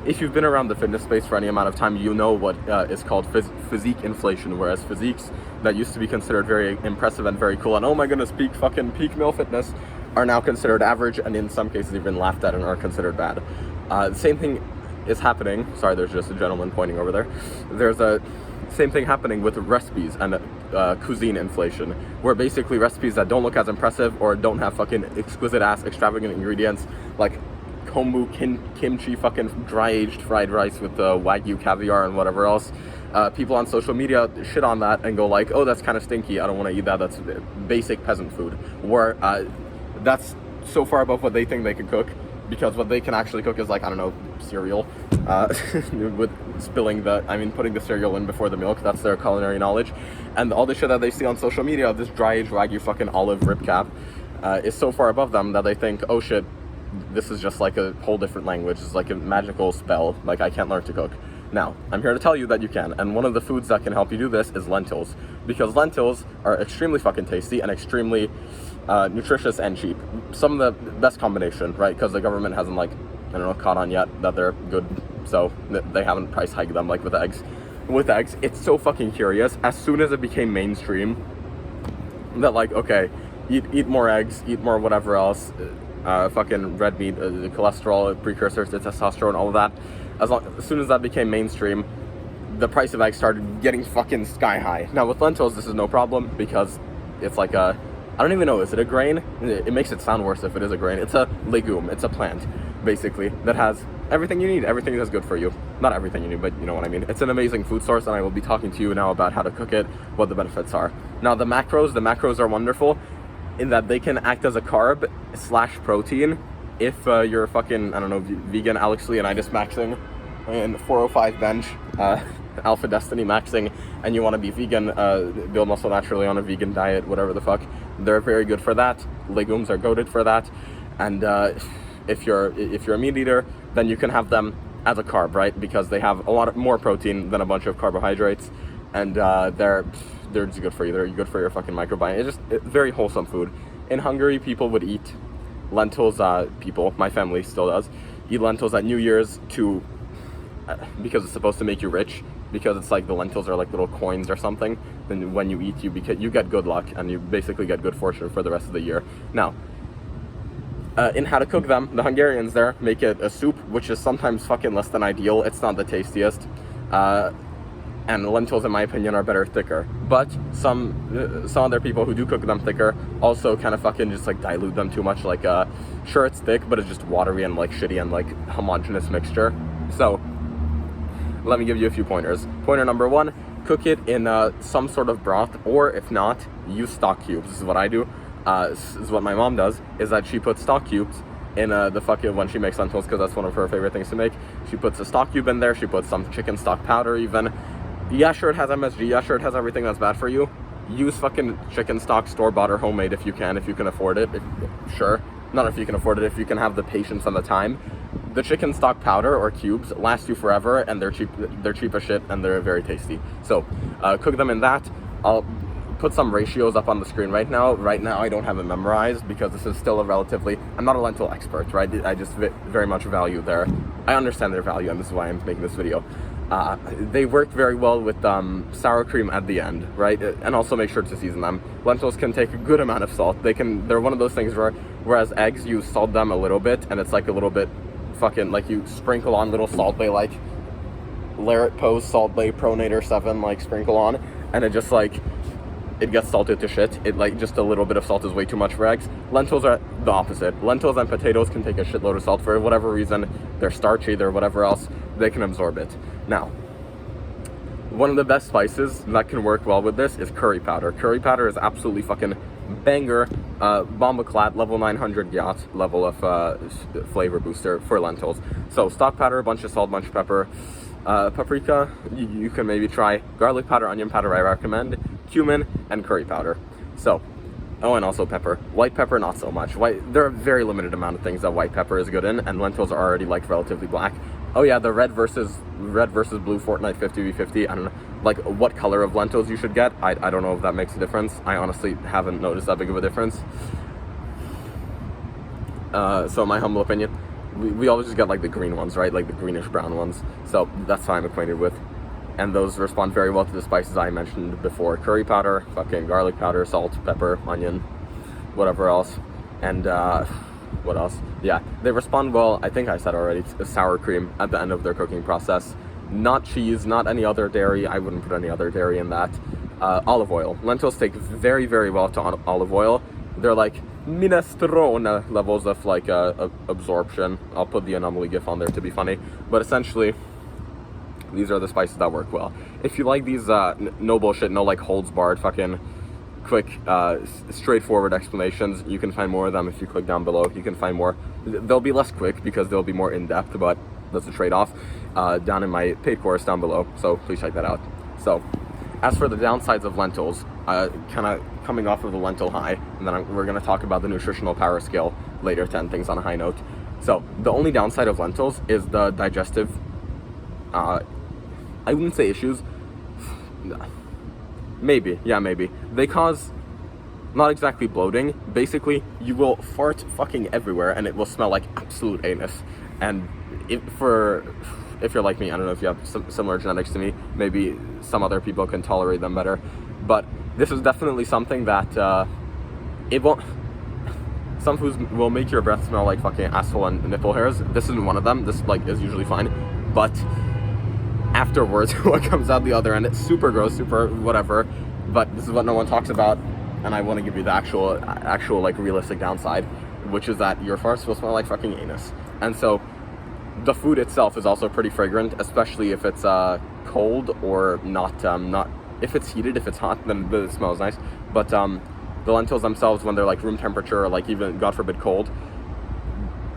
if you've been around the fitness space for any amount of time, you know what is called physique inflation, whereas physiques that used to be considered very impressive and very cool and oh my goodness, peak male fitness, are now considered average and in some cases even laughed at and are considered bad. The same thing is happening. Sorry, there's just a gentleman pointing over there. There's a same thing happening with recipes and cuisine inflation, where basically recipes that don't look as impressive or don't have fucking exquisite ass extravagant ingredients like kombu kimchi fucking dry aged fried rice with wagyu caviar and whatever else, people on social media shit on that and go like, oh, that's kind of stinky, I don't want to eat that, that's basic peasant food, where that's so far above what they think they can cook, because what they can actually cook is like, I don't know, cereal, with putting the cereal in before the milk. That's their culinary knowledge. And all the shit that they see on social media, this dry-aged wagyu fucking olive rib cap, is so far above them that they think, oh shit, this is just like a whole different language, it's like a magical spell, like I can't learn to cook. Now, I'm here to tell you that you can, and one of the foods that can help you do this is lentils, because lentils are extremely fucking tasty and extremely nutritious and cheap. Some of the best combination, right? Because the government hasn't, like, I don't know, caught on yet that they're good, so they haven't price hiked them like with eggs. With eggs, it's so fucking curious. As soon as it became mainstream, that like, okay, eat more eggs, eat more whatever else, fucking red meat, cholesterol, precursors to testosterone, all of that. As soon as that became mainstream, the price of eggs started getting fucking sky high. Now with lentils, this is no problem because it's like a, I don't even know, is it a grain? It makes it sound worse if it is a grain. It's a legume, it's a plant, basically, that has everything you need, everything that's good for you. Not everything you need, but you know what I mean. It's an amazing food source, and I will be talking to you now about how to cook it, what the benefits are. Now the macros are wonderful in that they can act as a carb / protein if you're a fucking, I don't know, vegan, Alex Leonidas maxing, and 405 bench, Alpha Destiny maxing, and you want to be vegan, build muscle naturally on a vegan diet, whatever the fuck. They're very good for that. Legumes are goated for that. And if you're a meat eater, then you can have them as a carb, right? Because they have a lot more protein than a bunch of carbohydrates, and they're just good for you. They're good for your fucking microbiome. It's very wholesome food. In Hungary, people would eat lentils. My family still does eat lentils at New Year's because it's supposed to make you rich. Because it's like the lentils are like little coins or something. Then when you eat, you get good luck and you basically get good fortune for the rest of the year. Now, in how to cook them, the Hungarians there make it a soup, which is sometimes fucking less than ideal. It's not the tastiest. And lentils, in my opinion, are better thicker. But some other people who do cook them thicker also kind of fucking just like dilute them too much. Like, sure, it's thick, but it's just watery and like shitty and like homogeneous mixture. So let me give you a few pointers. Pointer number 1, cook it in some sort of broth, or if not, use stock cubes. This is what I do. This is what my mom does, is that she puts stock cubes in the fucking, when she makes lentils, because that's one of her favorite things to make. She puts a stock cube in there, she puts some chicken stock powder even. Yeah, sure, it has MSG, yeah, sure, it has everything that's bad for you. Use fucking chicken stock, store-bought or homemade if you can afford it. Sure, not if you can afford it, if you can have the patience and the time. The chicken stock powder or cubes last you forever, and they're cheap as shit, and they're very tasty. So, cook them in that. I'll put some ratios up on the screen right now. Right now, I don't have it memorized because this is still I'm not a lentil expert, right? I just very much value I understand their value, and this is why I'm making this video. They work very well with sour cream at the end, right? And also make sure to season them. Lentils can take a good amount of salt. They're one of those things whereas eggs, you salt them a little bit, and it's like a little bit fucking, like you sprinkle on little Salt Bay, like Laret Post Salt Bay Pronator 7, like sprinkle on, and it just like, it gets salted to shit. It like, just a little bit of salt is way too much for eggs. Lentils are the opposite. Lentils and potatoes can take a shitload of salt for whatever reason. They're starchy, they're whatever else. They can absorb it. Now, one of the best spices that can work well with this is curry powder. Curry powder is absolutely fucking banger, bombaclat, level 900 yacht level of flavor booster for lentils. So stock powder, a bunch of salt, bunch of pepper, paprika, you can maybe try, garlic powder, onion powder I recommend, cumin, and curry powder. So, oh, and also pepper. White pepper, not so much. There are a very limited amount of things that white pepper is good in, and lentils are already like relatively black. Oh yeah, the red versus blue Fortnite 50v50. I don't know, like what color of lentils you should get. I don't know if that makes a difference. I honestly haven't noticed that big of a difference. So my humble opinion, we always just get like the green ones, right? Like the greenish brown ones. So that's how I'm acquainted with. And those respond very well to the spices I mentioned before. Curry powder, fucking garlic powder, salt, pepper, onion, whatever else. And what else? Yeah, they respond well, I think I said already, to sour cream at the end of their cooking process. Not cheese, not any other dairy. I wouldn't put any other dairy in that. Olive oil. Lentils take very, very well to olive oil. They're like minestrone levels of like absorption. I'll put the anomaly gif on there to be funny. But essentially, these are the spices that work well. If you like these no bullshit, no like holds barred, fucking quick, straightforward explanations, you can find more of them if you click down below. You can find more. They'll be less quick because they'll be more in depth, but that's a trade-off. Down in my paid course down below, so please check that out. So, as for the downsides of lentils, kind of coming off of the lentil high, and then we're going to talk about the nutritional power scale later to end things on a high note. So, the only downside of lentils is the digestive, I wouldn't say issues, maybe, they cause not exactly bloating. Basically, you will fart fucking everywhere and it will smell like absolute anus. And if you're like me, I don't know if you have similar genetics to me, maybe some other people can tolerate them better, but this is definitely something that it won't. Some foods will make your breath smell like fucking asshole and nipple hairs. This isn't one of them. This like is usually fine, but afterwards, what comes out the other end, it's super gross, super whatever. But this is what no one talks about, and I want to give you the actual like realistic downside, which is that your farts will smell like fucking anus. And so the food itself is also pretty fragrant, especially if it's cold or not if it's heated. If it's hot, then it smells nice. But the lentils themselves, when they're like room temperature or like even God forbid cold,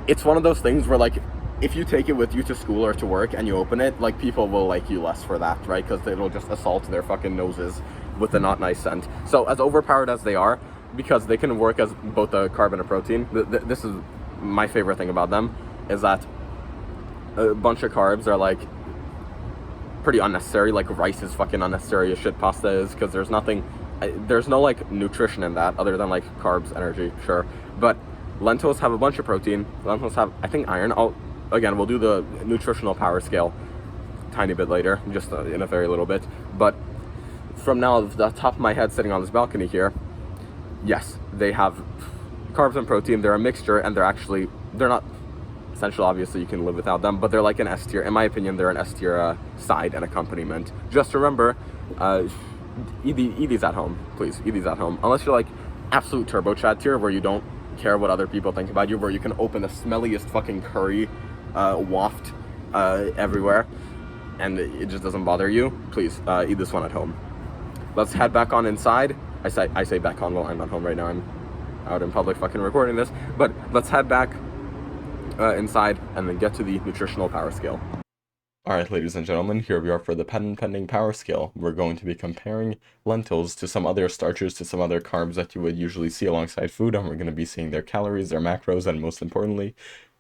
it's one of those things where like if you take it with you to school or to work and you open it, like people will like you less for that, right? Because it'll just assault their fucking noses with a not nice scent. So as overpowered as they are, because they can work as both a carb and a protein, this is my favorite thing about them, is that a bunch of carbs are like pretty unnecessary. Like rice is fucking unnecessary as shit, pasta is, because there's no like nutrition in that other than like carbs, energy, sure. But lentils have a bunch of protein. Lentils have, I think, iron. Again, we'll do the nutritional power scale tiny bit later, just in a very little bit. But from now, the top of my head sitting on this balcony here, yes, they have carbs and protein. They're a mixture, and they're not essential. Obviously, you can live without them, but they're like an S tier. In my opinion, they're an S tier side and accompaniment. Just remember, eat these at home, please. Eat these at home, unless you're like absolute turbo chat tier, where you don't care what other people think about you, where you can open the smelliest fucking curry waft everywhere and it just doesn't bother you. Please eat this one at home. Let's head back on inside. I say back on, well, I'm not home right now, I'm out in public fucking recording this, but let's head back inside and then get to the nutritional power scale. Alright, ladies and gentlemen, here we are for the patent pending power scale. We're going to be comparing lentils to some other starches, to some other carbs that you would usually see alongside food, and we're going to be seeing their calories, their macros, and most importantly,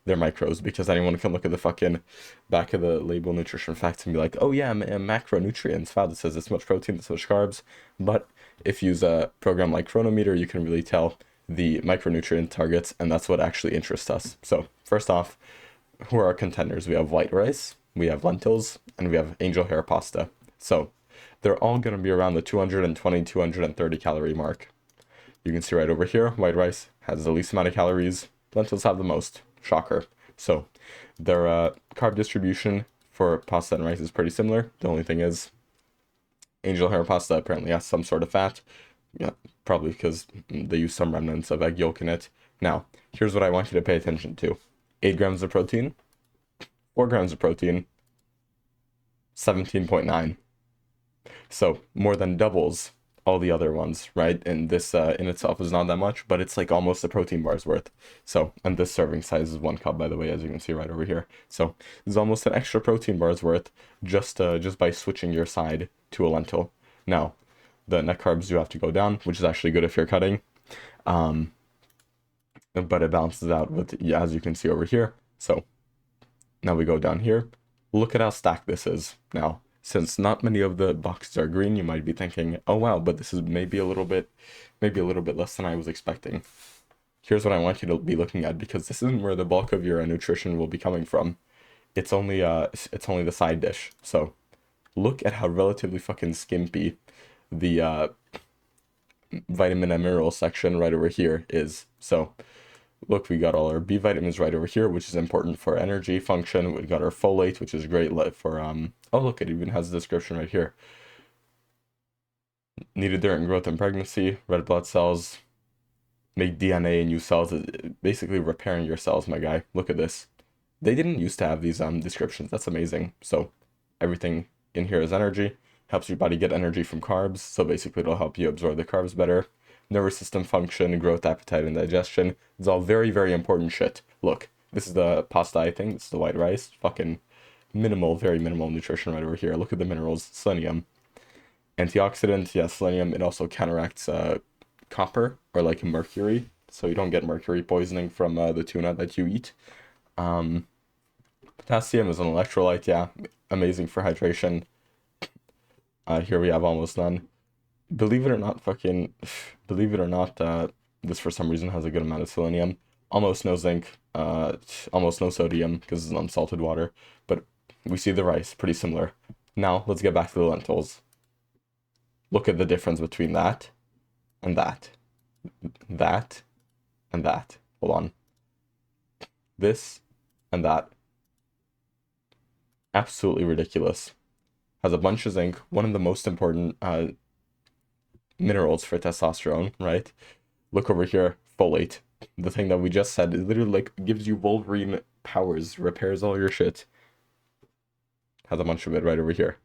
their micros, because anyone can look at the fucking back of the label nutrition facts and be like, oh yeah, macronutrients, wow, this says this much protein, this much carbs. But if you use a program like Chronometer, you can really tell the micronutrient targets, and that's what actually interests us. So first off, who are our contenders? We have white rice, we have lentils, and we have angel hair pasta. So they're all going to be around the 220, 230 calorie mark. You can see right over here, white rice has the least amount of calories, lentils have the most. Shocker. So their carb distribution for pasta and rice is pretty similar. The only thing is angel hair pasta apparently has some sort of fat. Yeah, probably because they use some remnants of egg yolk in it. Now, here's what I want you to pay attention to. 8 grams of protein, 4 grams of protein, 17.9. So more than doubles all the other ones, right? And this in itself is not that much, but it's like almost a protein bar's worth. So, and this serving size is 1 cup, by the way, as you can see right over here. So it's almost an extra protein bar's worth just by switching your side to a lentil. Now, the net carbs do have to go down, which is actually good if you're cutting. But it balances out with, yeah, as you can see over here. So now we go down here. Look at how stacked this is. Now, since not many of the boxes are green, you might be thinking, oh wow, but this is maybe a little bit less than I was expecting. Here's what I want you to be looking at, because this isn't where the bulk of your nutrition will be coming from. It's only the side dish. So look at how relatively fucking skimpy the vitamin and mineral section right over here is. So look, we got all our B vitamins right over here, which is important for energy function. We got our folate, which is great for oh look, it even has a description right here. Needed during growth and pregnancy, red blood cells, make DNA in new cells, basically repairing your cells, my guy. Look at this. They didn't used to have these descriptions. That's amazing. So everything in here is energy, helps your body get energy from carbs. So basically it'll help you absorb the carbs better. Nervous system function, growth, appetite, and digestion. It's all very, very important shit. Look, this is the pasta I think. This is the white rice. Fucking minimal, very minimal nutrition right over here. Look at the minerals. Selenium. Antioxidant, yeah, selenium. It also counteracts copper or like mercury. So you don't get mercury poisoning from the tuna that you eat. Potassium is an electrolyte, yeah, amazing for hydration. Here we have almost none. Believe it or not, believe it or not, this for some reason has a good amount of selenium. Almost no zinc, almost no sodium because it's unsalted water. But we see the rice, pretty similar. Now, let's get back to the lentils. Look at the difference between that and that. That and that. Hold on. This and that. Absolutely ridiculous. Has a bunch of zinc, one of the most important minerals for testosterone, right? Look over here, folate. The thing that we just said, it literally like gives you Wolverine powers, repairs all your shit. Has a bunch of it right over here.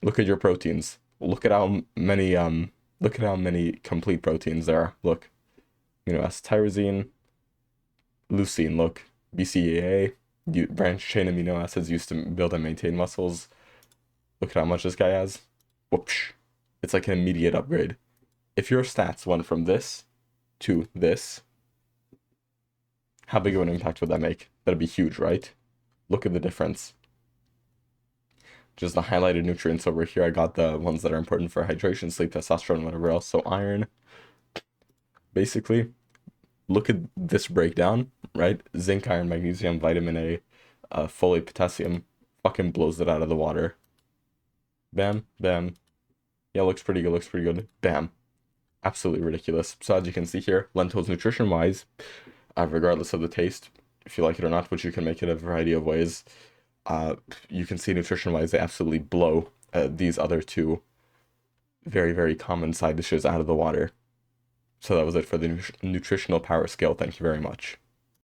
Look at your proteins. Look at how many complete proteins there are. Look, tyrosine, leucine. Look, BCAA, branched chain amino acids used to build and maintain muscles. Look at how much this guy has. Whoopsh. It's like an immediate upgrade. If your stats went from this to this, how big of an impact would that make? That'd be huge, right? Look at the difference. Just the highlighted nutrients over here. I got the ones that are important for hydration, sleep, testosterone, whatever else. So iron. Basically, look at this breakdown, right? Zinc, iron, magnesium, vitamin A, folate, potassium. Fucking blows it out of the water. Bam, bam. Yeah, looks pretty good, looks pretty good. Bam. Absolutely ridiculous. So as you can see here, lentils nutrition-wise, regardless of the taste, if you like it or not, which you can make it a variety of ways, you can see nutrition-wise, they absolutely blow these other two very, very common side dishes out of the water. So that was it for the Nutritional Power Scale. Thank you very much.